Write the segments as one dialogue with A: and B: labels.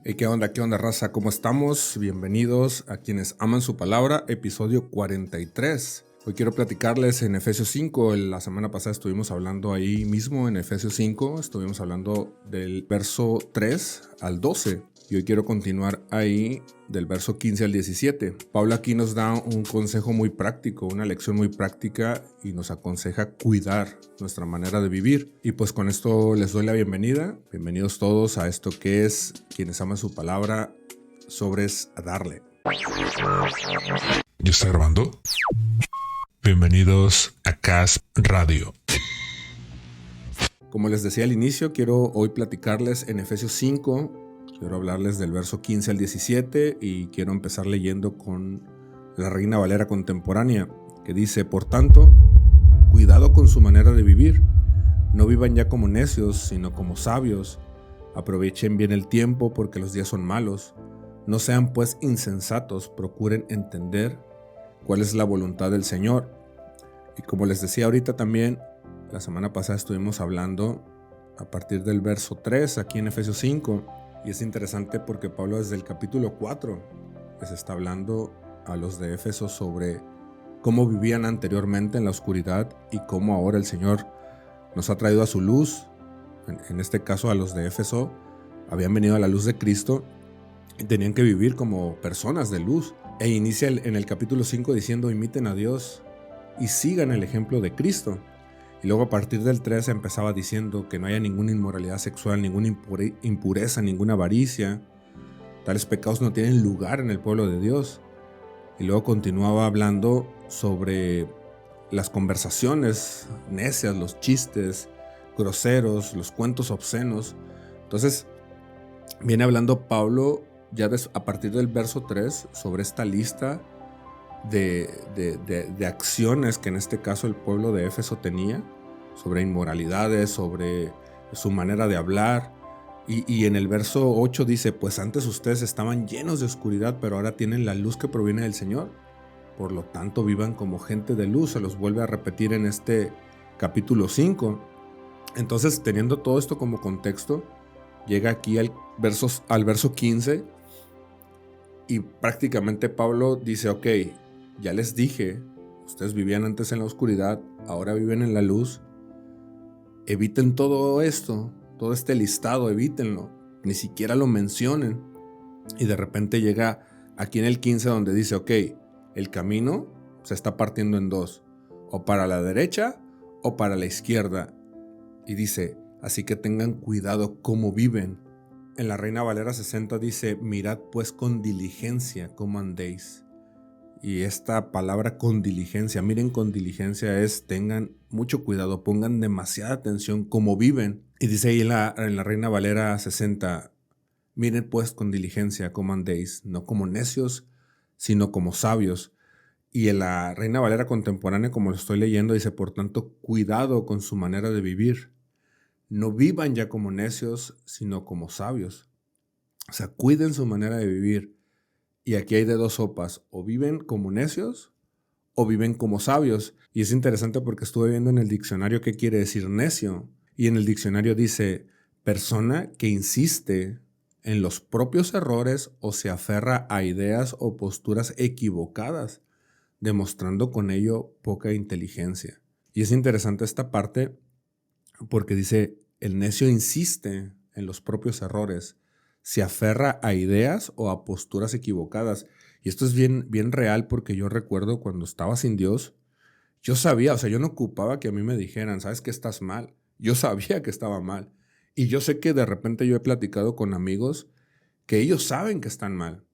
A: Hey, ¿qué onda? ¿Qué onda, raza? ¿Cómo estamos? Bienvenidos a quienes aman su palabra, episodio 43. Hoy quiero platicarles en Efesios 5. La semana pasada estuvimos hablando ahí mismo en Efesios 5. Estuvimos hablando del verso 3 al 12. Y hoy quiero continuar ahí del verso 15 al 17. Pablo aquí nos da un consejo muy práctico, una lección muy práctica y nos aconseja cuidar nuestra manera de vivir. Y pues con esto les doy la bienvenida. Bienvenidos todos a esto que es Quienes aman su palabra, sobres a darle.
B: ¿Ya está grabando? Bienvenidos a CASP Radio.
A: Como les decía al inicio, quiero hoy platicarles en Efesios 5. Quiero hablarles del verso 15 al 17 y quiero empezar leyendo con la Reina Valera contemporánea, que dice: por tanto, cuidado con su manera de vivir. No vivan ya como necios, sino como sabios. Aprovechen bien el tiempo porque los días son malos. No sean pues insensatos, procuren entender cuál es la voluntad del Señor. Y como les decía ahorita también, la semana pasada estuvimos hablando a partir del verso 3 aquí en Efesios 5. Y es interesante porque Pablo desde el capítulo 4 les está hablando a los de Éfeso sobre cómo vivían anteriormente en la oscuridad y cómo ahora el Señor nos ha traído a su luz. En este caso, a los de Éfeso habían venido a la luz de Cristo y tenían que vivir como personas de luz. E inicia en el capítulo 5 diciendo: imiten a Dios y sigan el ejemplo de Cristo. Y luego a partir del 3 empezaba diciendo que no haya ninguna inmoralidad sexual, ninguna impureza, ninguna avaricia. Tales pecados no tienen lugar en el pueblo de Dios. Y luego continuaba hablando sobre las conversaciones necias, los chistes groseros, los cuentos obscenos. Entonces viene hablando Pablo ya a partir del verso 3 sobre esta lista de acciones que en este caso el pueblo de Éfeso tenía, sobre inmoralidades, sobre su manera de hablar. Y en el verso 8 dice: pues antes ustedes estaban llenos de oscuridad, pero ahora tienen la luz que proviene del Señor. Por lo tanto, vivan como gente de luz. Se los vuelve a repetir en este capítulo 5. Entonces, teniendo todo esto como contexto, llega aquí al verso 15 y prácticamente Pablo dice: ok, ya les dije, ustedes vivían antes en la oscuridad, ahora viven en la luz. Eviten todo esto, todo este listado, evítenlo, ni siquiera lo mencionen. Y de repente llega aquí en el 15 donde dice: ok, el camino se está partiendo en dos, o para la derecha o para la izquierda. Y dice: así que tengan cuidado cómo viven. En la Reina Valera 60 dice: mirad pues con diligencia cómo andéis. Y esta palabra con diligencia, miren con diligencia, es tengan mucho cuidado, pongan demasiada atención cómo viven. Y dice ahí en la Reina Valera 60: miren pues con diligencia cómo andéis, no como necios, sino como sabios. Y en la Reina Valera contemporánea, como lo estoy leyendo, dice: por tanto, cuidado con su manera de vivir. No vivan ya como necios, sino como sabios. O sea, cuiden su manera de vivir. Y aquí hay de dos sopas: o viven como necios o viven como sabios. Y es interesante porque estuve viendo en el diccionario qué quiere decir necio. Y en el diccionario dice: persona que insiste en los propios errores o se aferra a ideas o posturas equivocadas, demostrando con ello poca inteligencia. Y es interesante esta parte porque dice: el necio insiste en los propios errores, se aferra a ideas o a posturas equivocadas. Y esto es bien, bien real, porque yo recuerdo cuando estaba sin Dios, yo sabía, o sea, yo no ocupaba que a mí me dijeran: ¿sabes que estás mal? Yo sabía que estaba mal. Y yo sé que de repente yo he platicado con amigos que ellos saben que están mal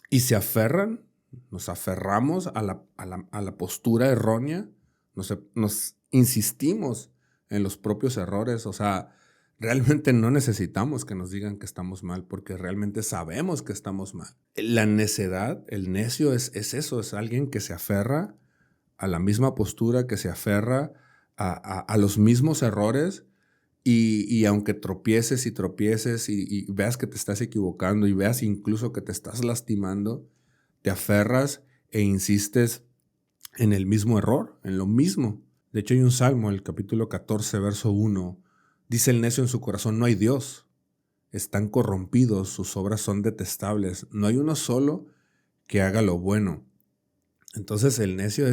A: y se aferran, nos aferramos a la postura errónea, nos insistimos en los propios errores. O sea, realmente no necesitamos que nos digan que estamos mal, porque realmente sabemos que estamos mal. La necedad, el necio es eso, es alguien que se aferra a la misma postura, que se aferra a los mismos errores. Y aunque tropieces y tropieces y veas que te estás equivocando y veas incluso que te estás lastimando, te aferras e insistes en el mismo error, en lo mismo. De hecho, hay un salmo, el capítulo 14, verso 1, dice: el necio en su corazón: no hay Dios. están corrompidos, sus obras son detestables. No hay uno solo que haga lo bueno. Entonces el necio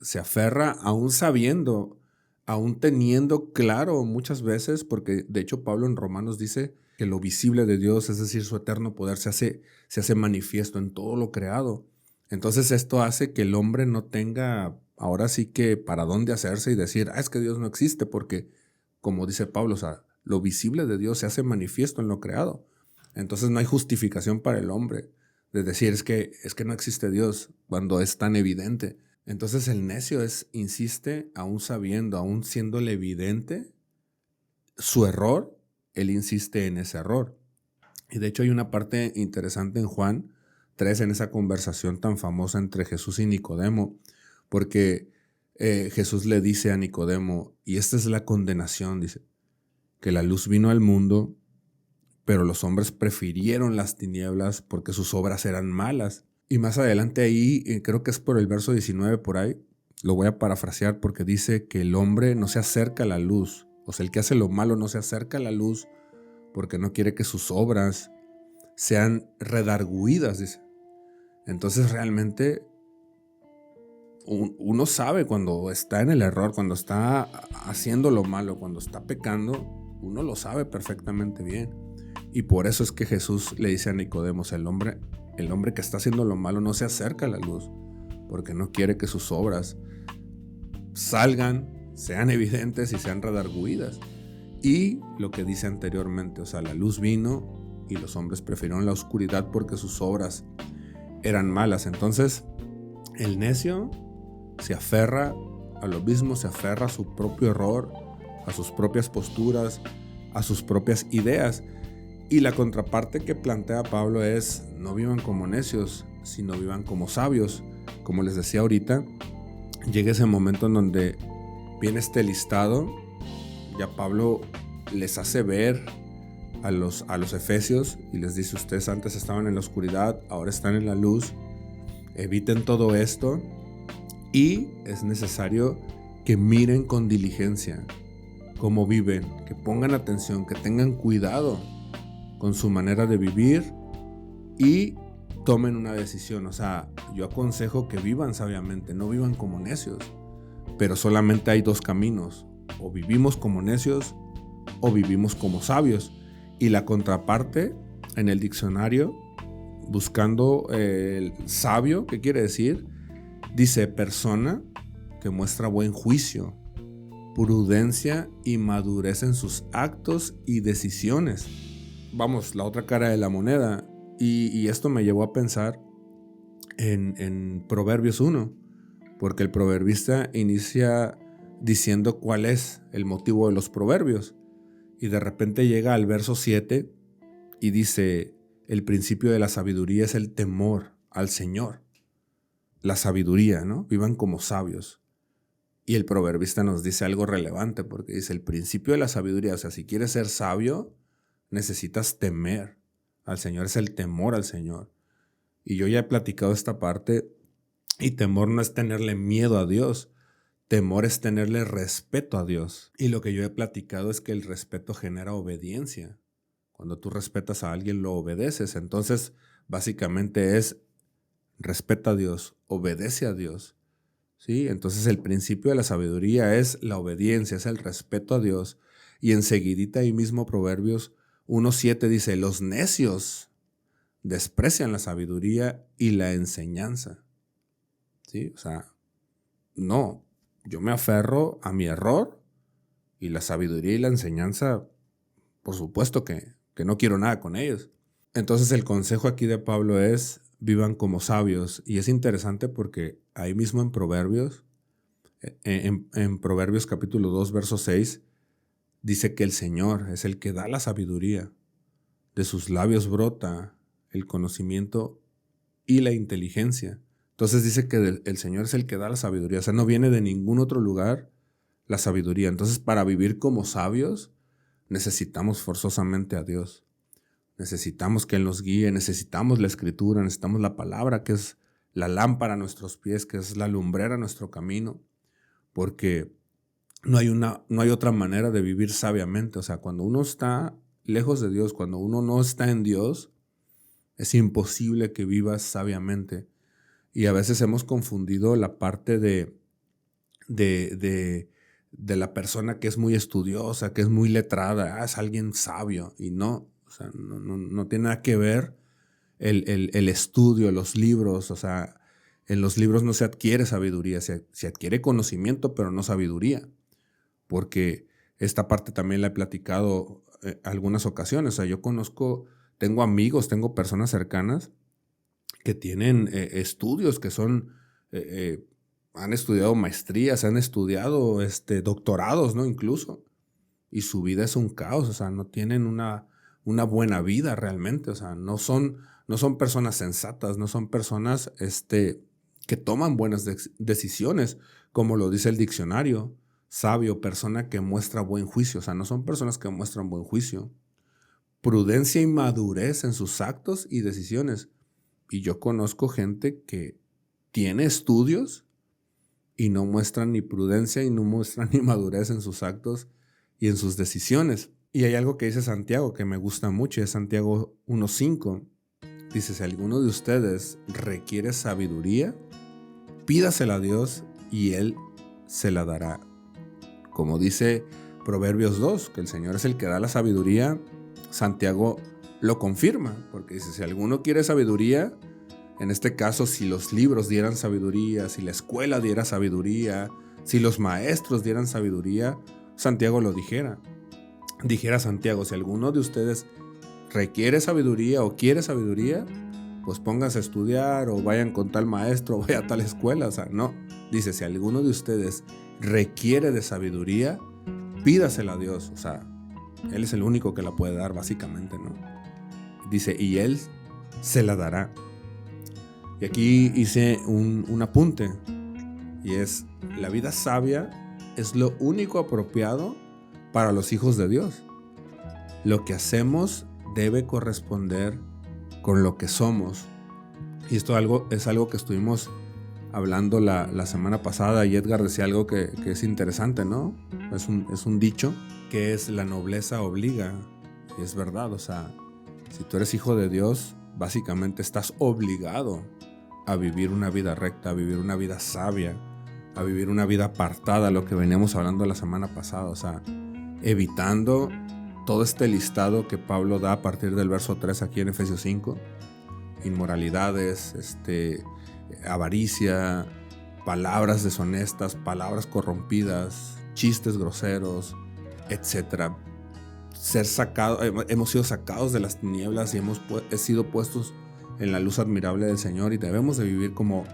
A: se aferra aún sabiendo, aún teniendo claro muchas veces, porque de hecho Pablo en Romanos dice que lo visible de Dios, es decir, su eterno poder, se hace manifiesto en todo lo creado. Entonces esto hace que el hombre no tenga ahora sí que para dónde hacerse y decir, es que Dios no existe, porque como dice Pablo, o sea, lo visible de Dios se hace manifiesto en lo creado. Entonces no hay justificación para el hombre de decir es que no existe Dios cuando es tan evidente. Entonces el necio insiste, aún sabiendo, aún siéndole evidente su error, él insiste en ese error. Y de hecho hay una parte interesante en Juan 3, en esa conversación tan famosa entre Jesús y Nicodemo, porque Jesús le dice a Nicodemo, y esta es la condenación, dice, que la luz vino al mundo, pero los hombres prefirieron las tinieblas porque sus obras eran malas. Y más adelante ahí, creo que es por el verso 19 por ahí, lo voy a parafrasear porque dice que el hombre no se acerca a la luz, o sea, el que hace lo malo no se acerca a la luz porque no quiere que sus obras sean redargüidas, dice. Entonces realmente uno sabe cuando está en el error, cuando está haciendo lo malo, cuando está pecando, uno lo sabe perfectamente bien. Y por eso es que Jesús le dice a Nicodemo, el hombre que está haciendo lo malo no se acerca a la luz, porque no quiere que sus obras salgan, sean evidentes y sean redargüidas. Y lo que dice anteriormente, o sea, la luz vino y los hombres prefirieron la oscuridad porque sus obras eran malas. Entonces, el necio se aferra a lo mismo, se aferra a su propio error, a sus propias posturas, a sus propias ideas. Y la contraparte que plantea Pablo es, no vivan como necios, sino vivan como sabios. Como les decía ahorita, llega ese momento en donde viene este listado, ya Pablo les hace ver a los efesios y les dice, ustedes antes estaban en la oscuridad, ahora están en la luz, eviten todo esto y es necesario que miren con diligencia cómo viven, que pongan atención, que tengan cuidado con su manera de vivir y tomen una decisión. O sea, yo aconsejo que vivan sabiamente, no vivan como necios, pero solamente hay dos caminos, o vivimos como necios o vivimos como sabios. Y la contraparte en el diccionario, buscando el sabio, ¿qué quiere decir? Dice persona que muestra buen juicio, prudencia y madurez en sus actos y decisiones. Vamos, la otra cara de la moneda. Y esto me llevó a pensar en Proverbios 1, porque el proverbista inicia diciendo cuál es el motivo de los proverbios. Y de repente llega al verso 7 y dice, el principio de la sabiduría es el temor al Señor. La sabiduría, ¿no? Vivan como sabios. Y el proverbista nos dice algo relevante porque dice, el principio de la sabiduría, o sea, si quieres ser sabio, necesitas temer al Señor, es el temor al Señor. Y yo ya he platicado esta parte, y temor no es tenerle miedo a Dios, temor es tenerle respeto a Dios. Y lo que yo he platicado es que el respeto genera obediencia. Cuando tú respetas a alguien, lo obedeces. Entonces, básicamente es, respeta a Dios, obedece a Dios. ¿Sí? Entonces, el principio de la sabiduría es la obediencia, es el respeto a Dios. Y enseguidita ahí mismo Proverbios 1:7 dice, los necios desprecian la sabiduría y la enseñanza. ¿Sí? O sea, no, yo me aferro a mi error y la sabiduría y la enseñanza, por supuesto que no quiero nada con ellos. Entonces el consejo aquí de Pablo es, vivan como sabios. Y es interesante porque ahí mismo en Proverbios, en Proverbios capítulo 2, verso 6, dice que el Señor es el que da la sabiduría. De sus labios brota el conocimiento y la inteligencia. Entonces dice que el Señor es el que da la sabiduría. O sea, no viene de ningún otro lugar la sabiduría. Entonces, para vivir como sabios, necesitamos forzosamente a Dios. Necesitamos que Él nos guíe, necesitamos la Escritura, necesitamos la palabra, que es la lámpara a nuestros pies, que es la lumbrera a nuestro camino, porque no hay otra manera de vivir sabiamente. O sea, cuando uno está lejos de Dios, cuando uno no está en Dios, es imposible que vivas sabiamente. Y a veces hemos confundido la parte de la persona que es muy estudiosa, que es muy letrada, es alguien sabio. Y no, o sea, no tiene nada que ver el estudio, los libros. O sea, en los libros no se adquiere sabiduría, se adquiere conocimiento, pero no sabiduría. Porque esta parte también la he platicado algunas ocasiones. O sea, yo tengo amigos, tengo personas cercanas que tienen estudios que son, han estudiado maestrías, han estudiado doctorados, ¿no? Incluso. Y su vida es un caos, o sea, no tienen una buena vida realmente, o sea, no son personas sensatas, no son personas que toman buenas decisiones, como lo dice el diccionario. Sabio, persona que muestra buen juicio, o sea, no son personas que muestran buen juicio. Prudencia y madurez en sus actos y decisiones. Y yo conozco gente que tiene estudios y no muestran ni prudencia y no muestran ni madurez en sus actos y en sus decisiones. Y hay algo que dice Santiago que me gusta mucho, es Santiago 1:5. Dice, si alguno de ustedes requiere sabiduría, pídasela a Dios y Él se la dará. Como dice Proverbios 2, que el Señor es el que da la sabiduría, Santiago lo confirma, porque dice, si alguno quiere sabiduría, en este caso, si los libros dieran sabiduría, si la escuela diera sabiduría, si los maestros dieran sabiduría, Santiago lo dijera. Dijera Santiago, si alguno de ustedes requiere sabiduría o quiere sabiduría, pues pónganse a estudiar o vayan con tal maestro o vaya a tal escuela. O sea, no. Dice, si alguno de ustedes requiere de sabiduría, pídasela a Dios. O sea, Él es el único que la puede dar, básicamente, ¿no? Dice, y Él se la dará. Y aquí hice un apunte, y es, la vida sabia es lo único apropiado para los hijos de Dios. Lo que hacemos debe corresponder con lo que somos. Y esto es algo que estuvimos hablando la semana pasada, y Edgar decía algo que es interesante, ¿no? Es un dicho que es, la nobleza obliga. Y es verdad, o sea, si tú eres hijo de Dios, básicamente estás obligado a vivir una vida recta, a vivir una vida sabia, a vivir una vida apartada, lo que veníamos hablando la semana pasada, o sea, evitando todo este listado que Pablo da a partir del verso 3 aquí en Efesios 5, inmoralidades, avaricia, palabras deshonestas, palabras corrompidas, chistes groseros, etc. Hemos sido sacados de las tinieblas y hemos sido puestos en la luz admirable del Señor, y debemos de vivir como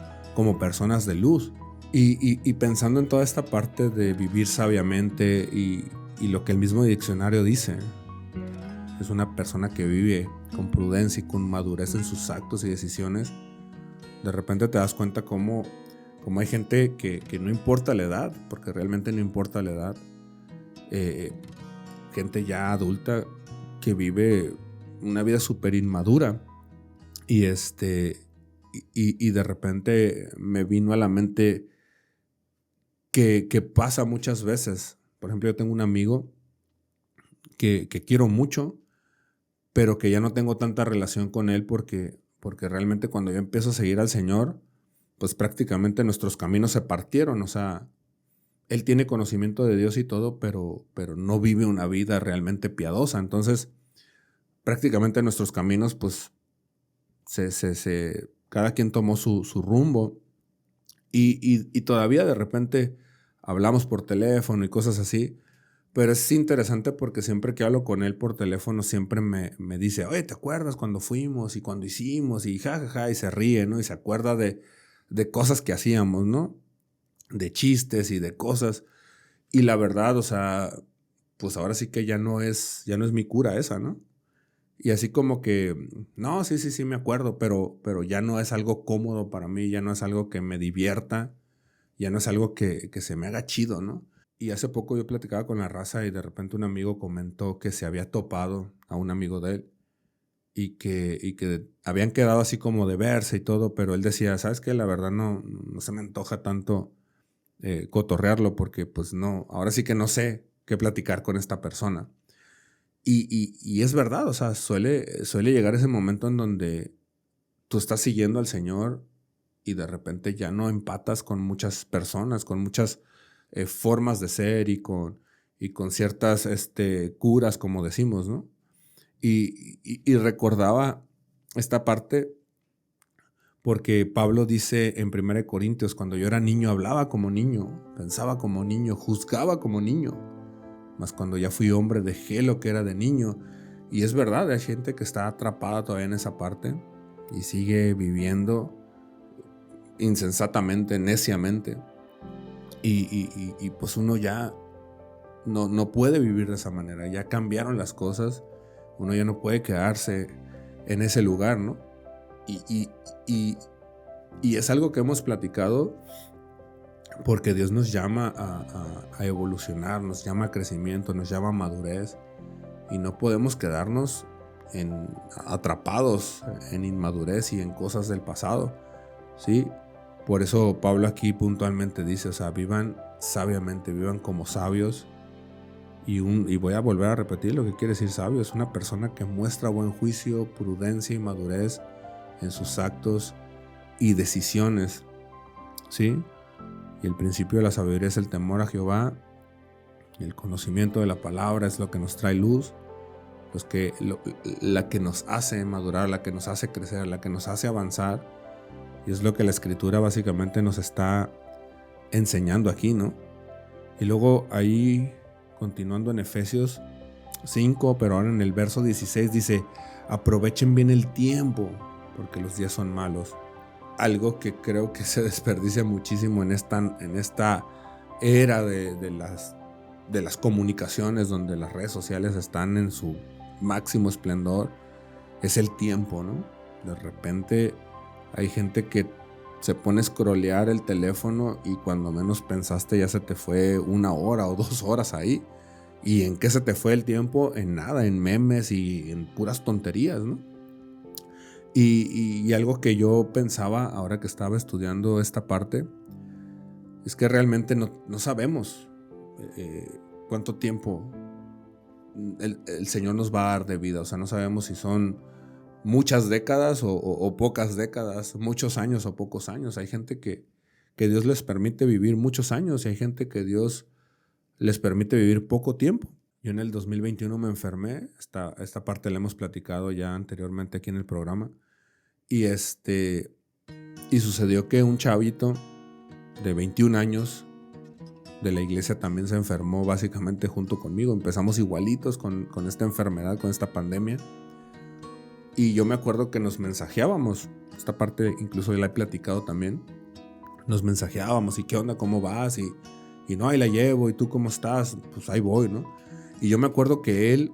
A: personas de luz. Y pensando en toda esta parte de vivir sabiamente y lo que el mismo diccionario dice, es una persona que vive con prudencia y con madurez en sus actos y decisiones. De repente te das cuenta cómo hay gente que no importa la edad, porque realmente no importa la edad, gente ya adulta que vive una vida súper inmadura. Y de repente me vino a la mente que pasa muchas veces. Por ejemplo, yo tengo un amigo que quiero mucho, pero que ya no tengo tanta relación con él porque realmente cuando yo empiezo a seguir al Señor, pues prácticamente nuestros caminos se partieron. O sea, él tiene conocimiento de Dios y todo, pero no vive una vida realmente piadosa. Entonces, prácticamente nuestros caminos, pues, cada quien tomó su rumbo, y todavía de repente hablamos por teléfono y cosas así, pero es interesante porque siempre que hablo con él por teléfono siempre me dice, oye, ¿te acuerdas cuando fuimos y cuando hicimos? Y jajaja, y se ríe, ¿no? Y se acuerda de cosas que hacíamos, ¿no? De chistes y de cosas. Y la verdad, o sea, pues ahora sí que ya no es mi cura esa, ¿no? Y así como que, no, sí me acuerdo, pero ya no es algo cómodo para mí, ya no es algo que me divierta, ya no es algo que se me haga chido, ¿no? Y hace poco yo platicaba con la raza y de repente un amigo comentó que se había topado a un amigo de él y que habían quedado así como de verse y todo, pero él decía, ¿sabes qué? La verdad no se me antoja tanto cotorrearlo porque pues no, ahora sí que no sé qué platicar con esta persona. Y es verdad, o sea, suele llegar ese momento en donde tú estás siguiendo al Señor y de repente ya no empatas con muchas personas, con muchas formas de ser y con ciertas curas, como decimos, ¿no? Y recordaba esta parte porque Pablo dice en 1 Corintios, cuando yo era niño hablaba como niño, pensaba como niño, juzgaba como niño, mas cuando ya fui hombre dejé lo que era de niño. Y es verdad, hay gente que está atrapada todavía en esa parte y sigue viviendo insensatamente, neciamente. Y pues uno ya no puede vivir de esa manera, ya cambiaron las cosas, uno ya no puede quedarse en ese lugar, ¿no? Y es algo que hemos platicado porque Dios nos llama a evolucionar, nos llama a crecimiento, nos llama a madurez y no podemos quedarnos atrapados en inmadurez y en cosas del pasado, ¿sí? Por eso Pablo aquí puntualmente dice, o sea, vivan sabiamente, vivan como sabios. Y voy a volver a repetir lo que quiere decir sabio. Es una persona que muestra buen juicio, prudencia y madurez en sus actos y decisiones, ¿sí? Y el principio de la sabiduría es el temor a Jehová. Y el conocimiento de la palabra es lo que nos trae luz, la que nos hace madurar, la que nos hace crecer, la que nos hace avanzar. Y es lo que la Escritura básicamente nos está enseñando aquí, ¿no? Y luego ahí, continuando en Efesios 5, pero ahora en el verso 16 dice, aprovechen bien el tiempo, porque los días son malos. Algo que creo que se desperdicia muchísimo en esta era de las comunicaciones, donde las redes sociales están en su máximo esplendor, es el tiempo, ¿no? De repente hay gente que se pone a scrollear el teléfono y cuando menos pensaste ya se te fue 1 hora o 2 horas ahí. ¿Y en qué se te fue el tiempo? En nada, en memes y en puras tonterías, ¿no? Y algo que yo pensaba ahora que estaba estudiando esta parte es que realmente no sabemos cuánto tiempo el Señor nos va a dar de vida. O sea, no sabemos si son muchas décadas o pocas décadas, muchos años o pocos años. Hay gente que Dios les permite vivir muchos años y hay gente que Dios les permite vivir poco tiempo. Yo en el 2021 me enfermé, esta parte la hemos platicado ya anteriormente aquí en el programa, y sucedió que un chavito de 21 años de la iglesia también se enfermó básicamente junto conmigo. Empezamos igualitos con esta enfermedad, con esta pandemia. Y yo me acuerdo que nos mensajeábamos. Esta parte incluso la he platicado también. Nos mensajeábamos y qué onda, cómo vas y no, ahí la llevo y tú cómo estás, pues ahí voy, ¿no? Y yo me acuerdo que él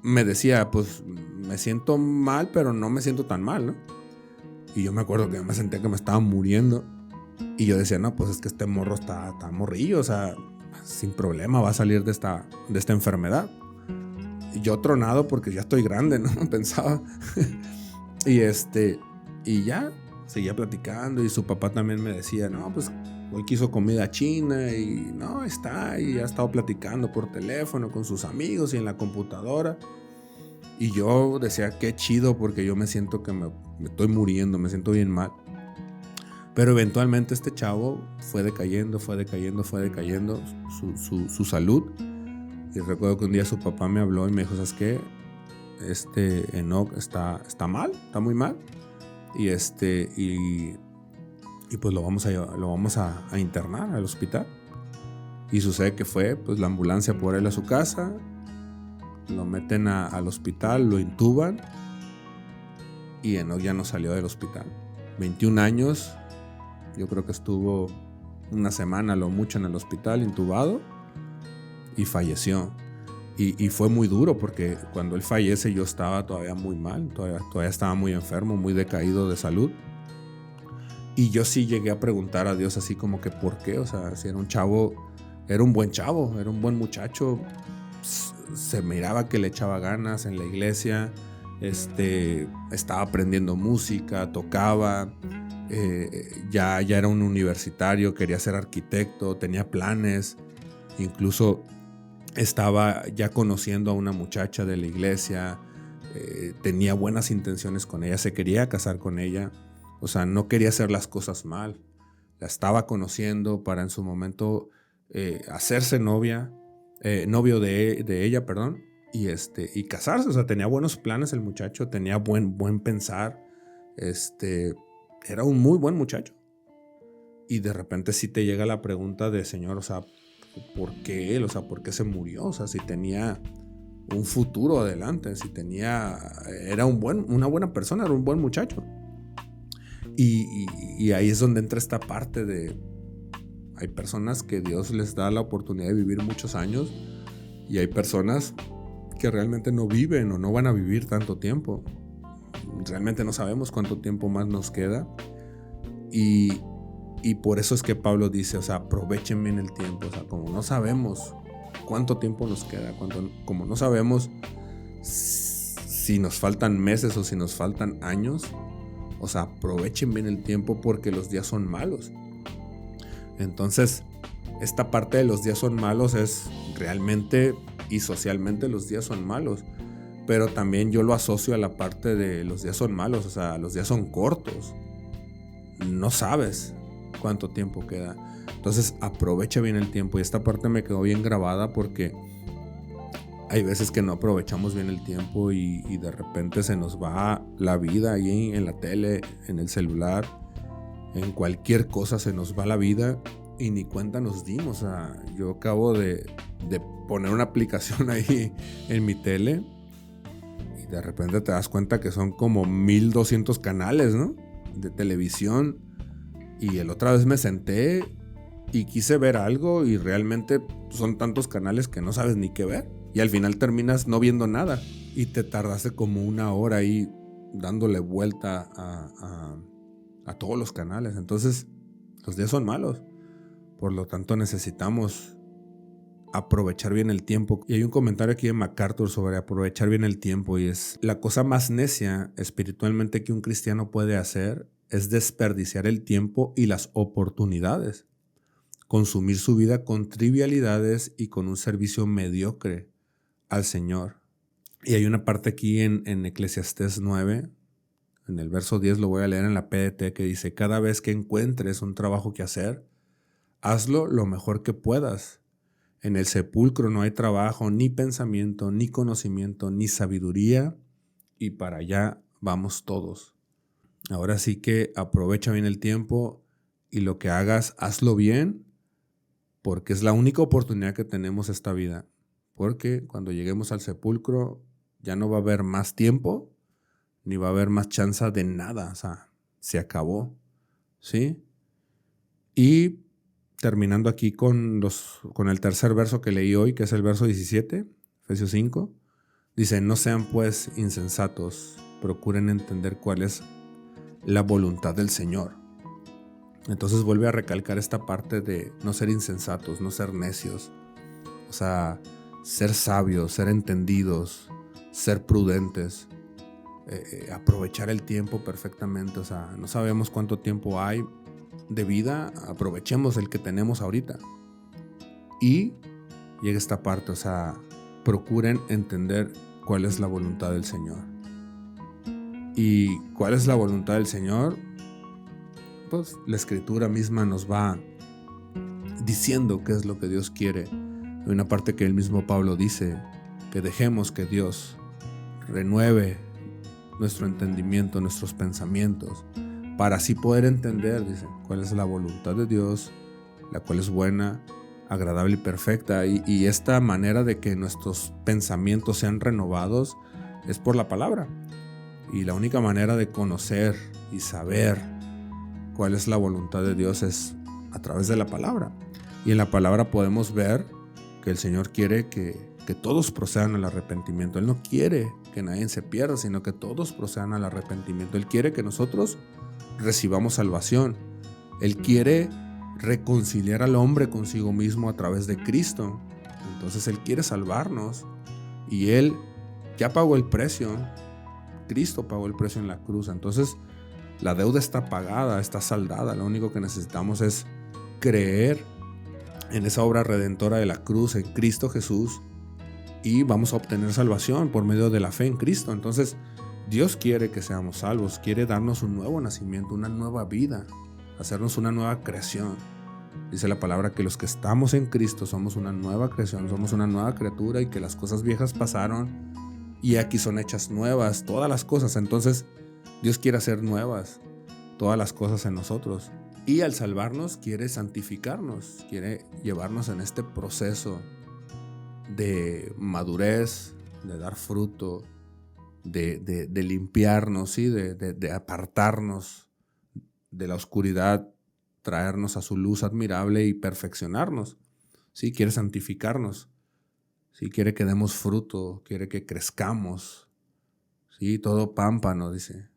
A: me decía, pues me siento mal, pero no me siento tan mal, ¿no? Y yo me acuerdo que me sentía que me estaba muriendo. Y yo decía, no, pues es que este morro está morrillo, o sea, sin problema va a salir de esta enfermedad. Y yo tronado porque ya estoy grande, ¿no? Pensaba. Y ya seguía platicando y su papá también me decía, no, pues hoy quiso comida china y no, está, y ha estado platicando por teléfono con sus amigos y en la computadora. Y yo decía, qué chido, porque yo me siento que me estoy muriendo, me siento bien mal. Pero eventualmente este chavo fue decayendo su salud. Y recuerdo que un día su papá me habló y me dijo, ¿sabes qué? Enoch está mal, está muy mal. Y pues lo vamos a internar al hospital. Y sucede que fue pues la ambulancia por él a su casa, lo meten al hospital, lo intuban y Enoch ya no salió del hospital. 21 años, yo creo que estuvo una semana lo mucho en el hospital intubado y falleció. Y fue muy duro porque cuando él fallece yo estaba todavía muy mal, todavía estaba muy enfermo, muy decaído de salud. Y yo sí llegué a preguntar a Dios así como que ¿por qué? O sea, si era un chavo, era un buen chavo, era un buen muchacho, se miraba que le echaba ganas en la iglesia, estaba aprendiendo música, tocaba, ya era un universitario, quería ser arquitecto, tenía planes, incluso estaba ya conociendo a una muchacha de la iglesia, tenía buenas intenciones con ella, se quería casar con ella, o sea, no quería hacer las cosas mal. La estaba conociendo para en su momento hacerse novio de ella, perdón, y casarse. O sea, tenía buenos planes el muchacho, tenía buen pensar, era un muy buen muchacho. Y de repente sí te llega la pregunta de, Señor, o sea, ¿por qué él? O sea, ¿por qué se murió? O sea, si tenía un futuro adelante, era una buena persona, era un buen muchacho. Y ahí es donde entra esta parte de, hay personas que Dios les da la oportunidad de vivir muchos años y hay personas que realmente no viven o no van a vivir tanto tiempo. Realmente no sabemos cuánto tiempo más nos queda y por eso es que Pablo dice, o sea, aprovechen bien el tiempo. O sea, como no sabemos cuánto tiempo nos queda, como no sabemos si nos faltan meses o si nos faltan años, o sea, aprovechen bien el tiempo porque los días son malos. Entonces, esta parte de los días son malos es realmente y socialmente los días son malos. Pero también yo lo asocio a la parte de los días son malos, o sea, los días son cortos. No sabes cuánto tiempo queda. Entonces, aprovecha bien el tiempo. Y esta parte me quedó bien grabada porque hay veces que no aprovechamos bien el tiempo y de repente se nos va la vida ahí en la tele, en el celular, en cualquier cosa se nos va la vida y ni cuenta nos dimos. O sea, yo acabo de poner una aplicación ahí en mi tele y de repente te das cuenta que son como 1200 canales, ¿no? De televisión. Y la otra vez me senté y quise ver algo y realmente son tantos canales que no sabes ni qué ver. Y al final terminas no viendo nada y te tardaste como una hora ahí dándole vuelta a todos los canales. Entonces, los días son malos. Por lo tanto, necesitamos aprovechar bien el tiempo. Y hay un comentario aquí de MacArthur sobre aprovechar bien el tiempo y es: la cosa más necia espiritualmente que un cristiano puede hacer es desperdiciar el tiempo y las oportunidades, consumir su vida con trivialidades y con un servicio mediocre al Señor. Y hay una parte aquí en Eclesiastés 9, en el verso 10, lo voy a leer en la PDT, que dice: cada vez que encuentres un trabajo que hacer, hazlo lo mejor que puedas. En el sepulcro no hay trabajo, ni pensamiento, ni conocimiento, ni sabiduría, y para allá vamos todos. Ahora sí que aprovecha bien el tiempo y lo que hagas, hazlo bien, porque es la única oportunidad que tenemos esta vida. Porque cuando lleguemos al sepulcro ya no va a haber más tiempo, ni va a haber más chance de nada. O sea, se acabó, ¿sí? Y terminando aquí con el tercer verso que leí hoy, que es el verso 17, Efesios 5, dice: no sean pues insensatos, procuren entender cuál es la voluntad del Señor. Entonces vuelve a recalcar esta parte de no ser insensatos, no ser necios. O sea, ser sabios, ser entendidos, ser prudentes, aprovechar el tiempo perfectamente. O sea, no sabemos cuánto tiempo hay de vida, aprovechemos el que tenemos ahorita. Y llega esta parte, o sea, procuren entender cuál es la voluntad del Señor. ¿Y cuál es la voluntad del Señor? Pues la Escritura misma nos va diciendo qué es lo que Dios quiere. Hay una parte que el mismo Pablo dice, que dejemos que Dios renueve nuestro entendimiento, nuestros pensamientos, para así poder entender, dice, cuál es la voluntad de Dios, la cual es buena, agradable y perfecta. Y esta manera de que nuestros pensamientos sean renovados es por la palabra. Y la única manera de conocer y saber cuál es la voluntad de Dios es a través de la palabra. Y en la palabra podemos ver que el Señor quiere que todos procedan al arrepentimiento. Él no quiere que nadie se pierda, sino que todos procedan al arrepentimiento. Él quiere que nosotros recibamos salvación. Él quiere reconciliar al hombre consigo mismo a través de Cristo. Entonces Él quiere salvarnos y Él ya pagó el precio. Cristo pagó el precio en la cruz. Entonces la deuda está pagada, está saldada. Lo único que necesitamos es creer en esa obra redentora de la cruz en Cristo Jesús, y vamos a obtener salvación por medio de la fe en Cristo. Entonces, Dios quiere que seamos salvos, quiere darnos un nuevo nacimiento, una nueva vida, hacernos una nueva creación. Dice la palabra que los que estamos en Cristo somos una nueva creación, somos una nueva criatura, y que las cosas viejas pasaron y aquí son hechas nuevas, todas las cosas. Entonces, Dios quiere hacer nuevas todas las cosas en nosotros. Y al salvarnos quiere santificarnos, quiere llevarnos en este proceso de madurez, de dar fruto, de limpiarnos, ¿sí? de apartarnos de la oscuridad, traernos a su luz admirable y perfeccionarnos. ¿Sí? Quiere santificarnos, ¿sí? Quiere que demos fruto, quiere que crezcamos. ¿Sí? Todo pámpano, dice,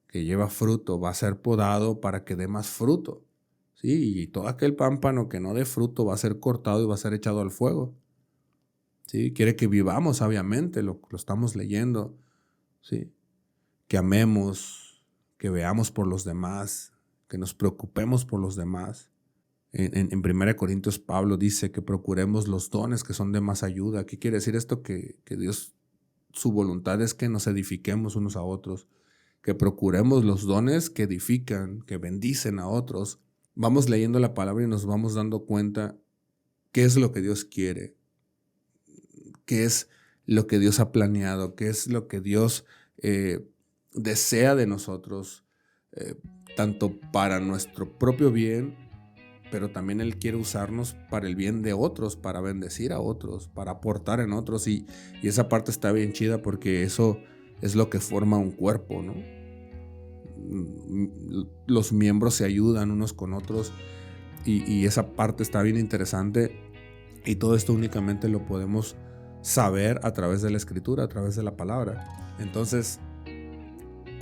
A: que lleva fruto va a ser podado para que dé más fruto. ¿Sí? Y todo aquel pámpano que no dé fruto va a ser cortado y va a ser echado al fuego. ¿Sí? Quiere que vivamos sabiamente, lo estamos leyendo. ¿Sí? Que amemos, que veamos por los demás, que nos preocupemos por los demás. En 1 Corintios Pablo dice que procuremos los dones que son de más ayuda. ¿Qué quiere decir esto? Que Dios, su voluntad es que nos edifiquemos unos a otros, que procuremos los dones que edifican, que bendicen a otros. Vamos leyendo la palabra y nos vamos dando cuenta qué es lo que Dios quiere, qué es lo que Dios ha planeado, qué es lo que Dios desea de nosotros, tanto para nuestro propio bien, pero también Él quiere usarnos para el bien de otros, para bendecir a otros, para aportar en otros, y esa parte está bien chida, porque eso es lo que forma un cuerpo, ¿no? Los miembros se ayudan unos con otros, y esa parte está bien interesante, y todo esto únicamente lo podemos saber a través de la Escritura, a través de la palabra. Entonces,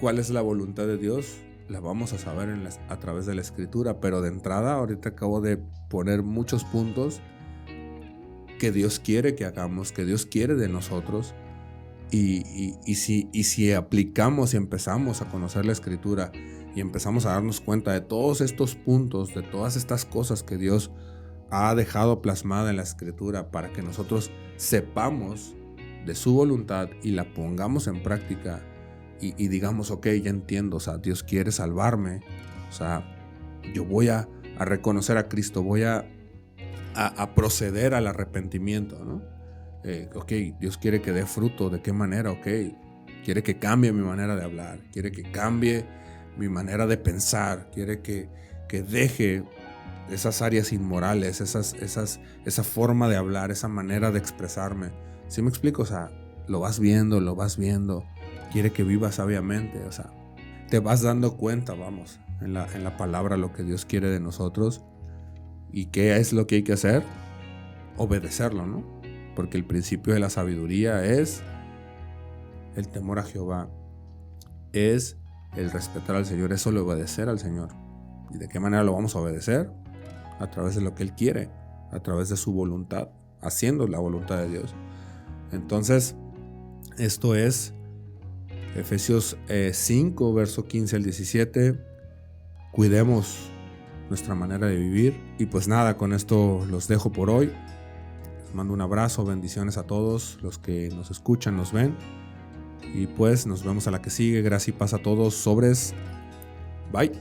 A: ¿cuál es la voluntad de Dios? La vamos a saber a través de la Escritura, pero de entrada ahorita acabo de poner muchos puntos que Dios quiere que hagamos, que Dios quiere de nosotros, y si aplicamos y empezamos a conocer la Escritura y empezamos a darnos cuenta de todos estos puntos, de todas estas cosas que Dios ha dejado plasmada en la Escritura para que nosotros sepamos de su voluntad y la pongamos en práctica, y digamos, ok, ya entiendo, o sea, Dios quiere salvarme, o sea, yo voy a reconocer a Cristo, voy a proceder al arrepentimiento, ¿no? Ok, Dios quiere que dé fruto, ¿de qué manera? Ok, quiere que cambie mi manera de hablar, quiere que cambie mi manera de pensar, quiere que deje esas áreas inmorales, esa forma de hablar, esa manera de expresarme. ¿Sí me explico? O sea, lo vas viendo, quiere que vivas sabiamente, o sea, te vas dando cuenta, vamos, en la palabra lo que Dios quiere de nosotros. ¿Y qué es lo que hay que hacer? Obedecerlo, ¿no? Porque el principio de la sabiduría es el temor a Jehová, es el respetar al Señor, es el obedecer al Señor. ¿Y de qué manera lo vamos a obedecer? A través de lo que Él quiere, a través de su voluntad, haciendo la voluntad de Dios. Entonces, esto es Efesios 5, verso 15 al 17. Cuidemos nuestra manera de vivir. Y pues nada, con esto los dejo por hoy. Les mando un abrazo, bendiciones a todos los que nos escuchan, nos ven. Y pues nos vemos a la que sigue. Gracias y paz a todos. Sobres. Bye.